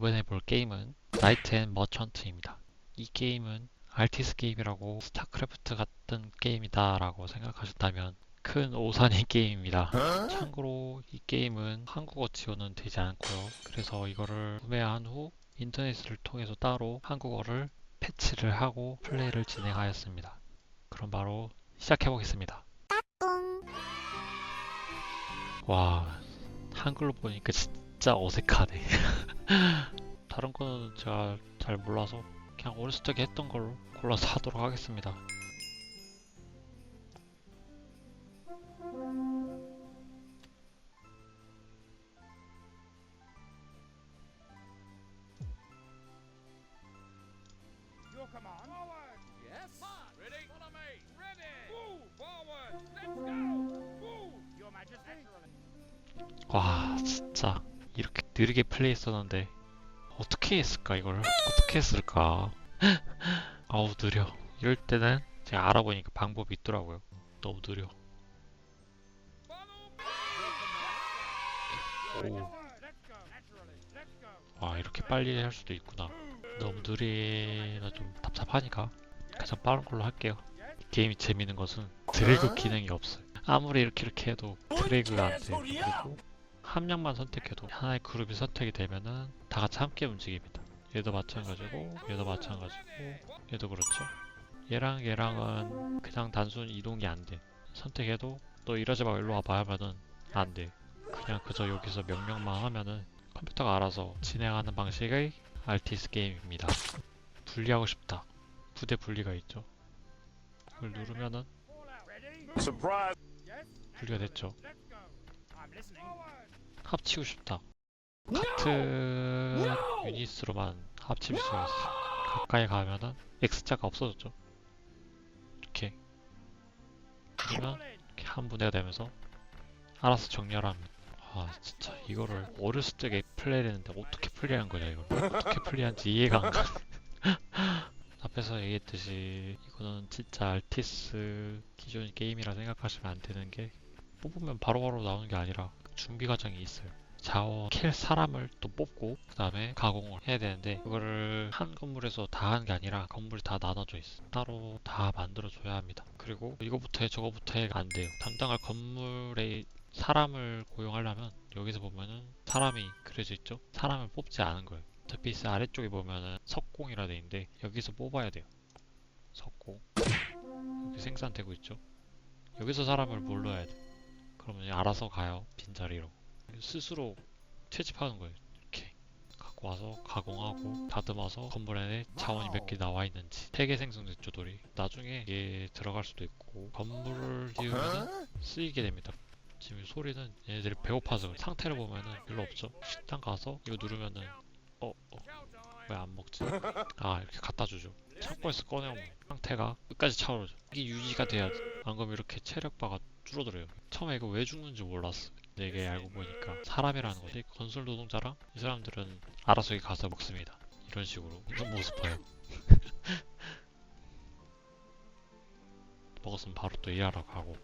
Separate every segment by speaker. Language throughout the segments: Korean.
Speaker 1: 이번에 볼 게임은 나이트 앤 머천트입니다. 이 게임은 알티스 게임이라고 스타크래프트 같은 게임이다 라고 생각하셨다면 큰 오산의 게임입니다. 참고로 이 게임은 한국어 지원은 되지 않고요. 그래서 이거를 구매한 후 인터넷을 통해서 따로 한국어를 패치를 하고 플레이를 진행하였습니다. 그럼 바로 시작해보겠습니다. 와, 한글로 보니까 진짜 어색하네. 다른 거는 제가 잘 몰라서 그냥 어렸을 적에 했던 걸로 골라서 하도록 하겠습니다.
Speaker 2: Your command. Forward. Yes. March. Ready. Follow me. Ready. Move. Forward. Let's go. Move. Your Majesty.
Speaker 1: 와, 진짜 이렇게 느리게 플레이했었는데 어떻게 했을까 이걸? 어떻게 했을까? 아우 느려. 이럴 때는 제가 알아보니까 방법이 있더라고요. 너무 느려. 오,
Speaker 2: Let's go. Naturally. Let's go.
Speaker 1: 와 이렇게 빨리 할 수도 있구나. 너무 느리면 좀 답답하니까 가장 빠른 걸로 할게요. 이 게임이 재밌는 것은 드래그 기능이 없어요. 아무리 이렇게 해도 드래그가 안 돼요. 그리고 한 명만 선택해도 하나의 그룹이 선택이 되면은 다 같이 함께 움직입니다. 얘도 마찬가지고 얘도 마찬가지고 얘도 그렇죠. 얘랑은 그냥 단순 이동이 안 돼. 선택해도 너 이러지 마 일로 와봐 하면은 안 돼. 그냥 그저 여기서 명령만 하면은 컴퓨터가 알아서 진행하는 방식의 RTS 게임입니다. 분리하고 싶다. 부대 분리가 있죠. 그걸 누르면은
Speaker 2: All out. Ready.
Speaker 3: Surprise!
Speaker 2: Yes.
Speaker 1: 분리가 됐죠.
Speaker 2: Let's go. I'm listening. Forward.
Speaker 1: 합치고 싶다. 같은 유닛으로만 합칠 수가 있어. 가까이 가면은 X자가 없어졌죠. 이렇게 그러면 이렇게 한 분해가 되면서 알아서 정렬합니다. 아 진짜 이거를 어렸을 적에 플레이를 했는데 어떻게 플레이한 거냐 이걸. 어떻게 플레이한지 이해가 안 가. 앞에서 얘기했듯이 이거는 진짜 RTS 기존 게임이라 생각하시면 안 되는 게 뽑으면 바로바로 나오는 게 아니라 준비 과정이 있어요. 자원 캘 사람을 또 뽑고 그 다음에 가공을 해야 되는데 그거를 한 건물에서 다 하는 게 아니라 건물이 다 나눠져 있어. 따로 다 만들어 줘야 합니다. 그리고 이거부터 해 저거부터 해 안 돼요. 담당할 건물에 사람을 고용하려면 여기서 보면은 사람이 그려져 있죠. 사람을 뽑지 않은 거예요. 어차피 아래쪽에 보면은 석공이라 돼 있는데 여기서 뽑아야 돼요. 석공 여기 생산되고 있죠. 여기서 사람을 몰라야 돼. 그러면 알아서 가요. 빈자리로 스스로 채집하는 거예요. 이렇게 갖고 와서 가공하고 다듬어서 건물 안에 자원이 몇 개 나와 있는지 3개 생성됐죠 돌이. 나중에 이게 들어갈 수도 있고 건물을 지으면 쓰이게 됩니다. 지금 이 소리는 얘네들이 배고파서 그래. 상태를 보면은 별로 없죠. 식당 가서 이거 누르면은 왜 안 먹지? 아 이렇게 갖다 주죠. 창고에서 꺼내오면 상태가 끝까지 차오르죠. 이게 유지가 돼야 돼. 안 그러면 이렇게 체력바가 줄어들어요. 처음에 이거 왜 죽는지 몰랐어. 근데 이게 알고 보니까 사람이라는 거지. 건설 노동자랑 이 사람들은 알아서 여기 가서 먹습니다. 이런 식으로 이런 모습 봐요. 먹었으면 바로 또 일하러 가고.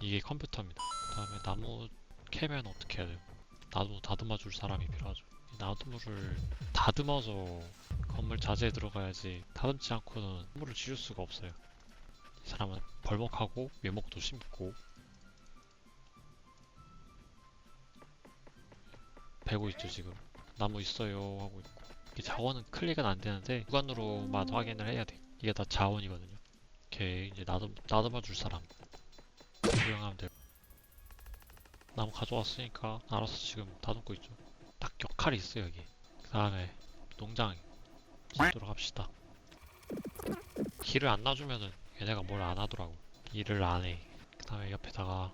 Speaker 1: 이게 컴퓨터입니다. 그 다음에 나무 캐면 어떻게 해야 돼요? 나무 다듬어 줄 사람이 필요하죠. 이 나무를 다듬어서 건물 자재에 들어가야지 다듬지 않고는 건물을 지을 수가 없어요. 이 사람은 벌목하고 묘목도 심고 베고 있죠 지금. 나무 있어요 하고 있고. 이게 자원은 클릭은 안 되는데 주관으로만 확인을 해야 돼. 이게 다 자원이거든요. 이렇게 이제 나듬어 줄 사람 고용하면 돼요. 나무 가져왔으니까 알아서 지금 다듬고 있죠. 딱 역할이 있어요 여기. 그 다음에 농장 짓도록 합시다. 길을 안 놔주면은 얘네가 뭘 안 하더라고. 일을 안 해. 그 다음에 옆에다가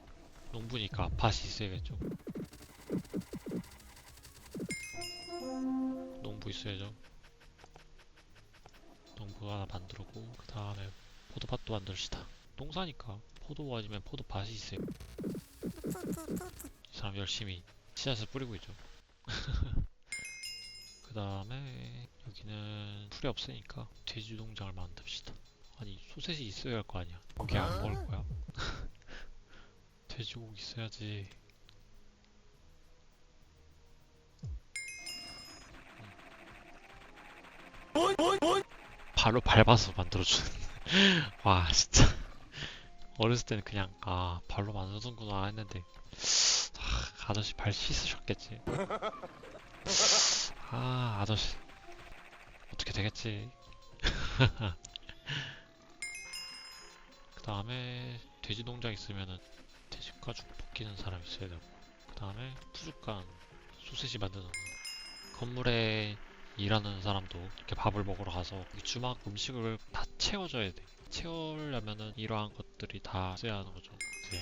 Speaker 1: 농부니까 밭이 있어야겠죠. 농부 있어야죠. 농부 하나 만들고 그 다음에 포도밭도 만듭시다. 농사니까 포도 아니면 포도밭이 있어요. 이 사람 열심히 씨앗을 뿌리고 있죠. 그 다음에 여기는 풀이 없으니까 돼지 농장을 만듭시다. 아니 소세지 있어야 할 거 아니야. 고기 안 먹을 거야. 돼지고기 있어야지. 발로 밟아서 만들어주는. 와, 진짜. 어렸을 때는 그냥, 아, 발로 만드는구나 했는데, 아저씨 발 씻으셨겠지. 아, 아저씨. 어떻게 되겠지. 그 다음에 돼지 농장 있으면은 돼지 가죽 벗기는 사람 있어야 되고, 그 다음에 푸주간 소세지 만드는 거. 건물에 일하는 사람도 이렇게 밥을 먹으러 가서 이 주막 음식을 다 채워줘야 돼. 채우려면은 이러한 것들이 다 있어야 하는 거죠. 이제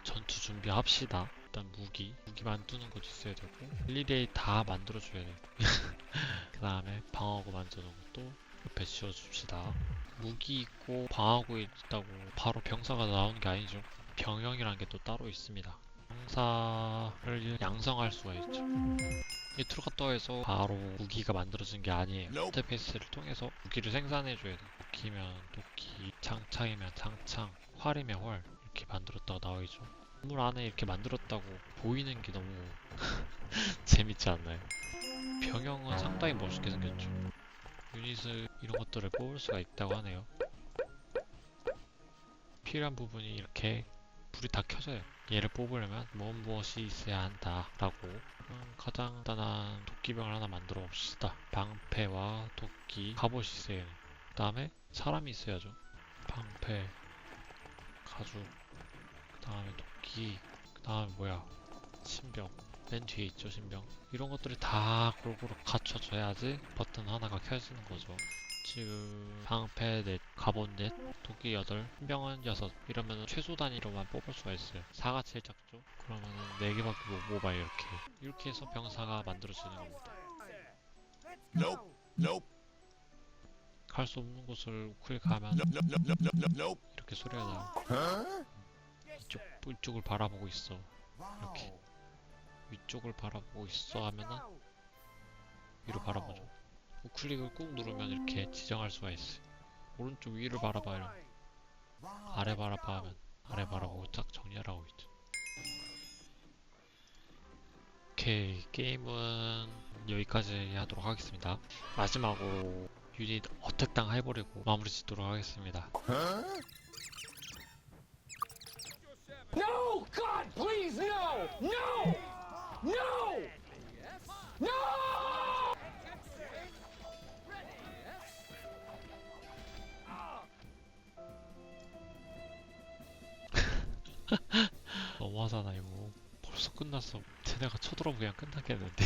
Speaker 1: 전투 준비합시다. 일단 무기 만드는 것도 있어야 되고 일일이 다 만들어줘야 돼. 그 다음에 방어구 만드는 것도 옆에 지어줍시다. 무기 있고 방어구 있다고 바로 병사가 나오는 게 아니죠. 병영이라는 게 또 따로 있습니다. 병사를 양성할 수가 있죠. 이 트루카터에서 바로 무기가 만들어진 게 아니에요. 인터페이스를 통해서 무기를 생산해줘야 돼. 도끼면 도끼, 창창이면 창창, 활이면 활 이렇게 만들었다가 나와있죠. 건물 안에 이렇게 만들었다고 보이는 게 너무 재밌지 않나요? 병영은 상당히 멋있게 생겼죠. 유닛을 이런 것들을 뽑을 수가 있다고 하네요. 필요한 부분이 이렇게 불이 다 켜져요. 얘를 뽑으려면 무엇이 있어야 한다 라고 가장 간단한 도끼병을 하나 만들어 봅시다. 방패와 도끼, 갑옷이 있어야 해요. 그 다음에 사람이 있어야죠. 방패, 가죽, 그 다음에 도끼, 그 다음에 뭐야, 신병. 맨 뒤에 있죠, 신병. 이런 것들이 다 골고루 갖춰져야지 버튼 하나가 켜지는 거죠. 지금 방패 넷, 갑옷 넷, 도끼 8, 신병은 6 이러면 최소 단위로만 뽑을 수가 있어요. 4가 제일 작죠? 그러면은 4개밖에 못 뽑아요. 이렇게 해서 병사가 만들어지는 겁니다.
Speaker 2: Nope. Nope.
Speaker 1: 갈 수 없는 곳을 클릭하면
Speaker 2: Nope.
Speaker 1: 이렇게 소리가 나요. 이쪽을 바라보고 있어. 이렇게 위쪽을 바라보고 있어 하면은 위로 바라보죠. 우클릭을 꾹 누르면 이렇게 지정할 수가 있어요. 오른쪽 위를 바라봐 이러면 아래 바라봐 하면 아래 바라보고 딱 정리하라고 있죠. 오케이, 게임은 여기까지 하도록 하겠습니다. 마지막으로 유닛 어택당 해버리고 마무리 짓도록 하겠습니다.
Speaker 2: No! God, please, no! No! No! No!
Speaker 1: 너무하잖아 이거. 벌써 끝났어. 쟤네가 쳐들어오면 그냥 끝나겠는데.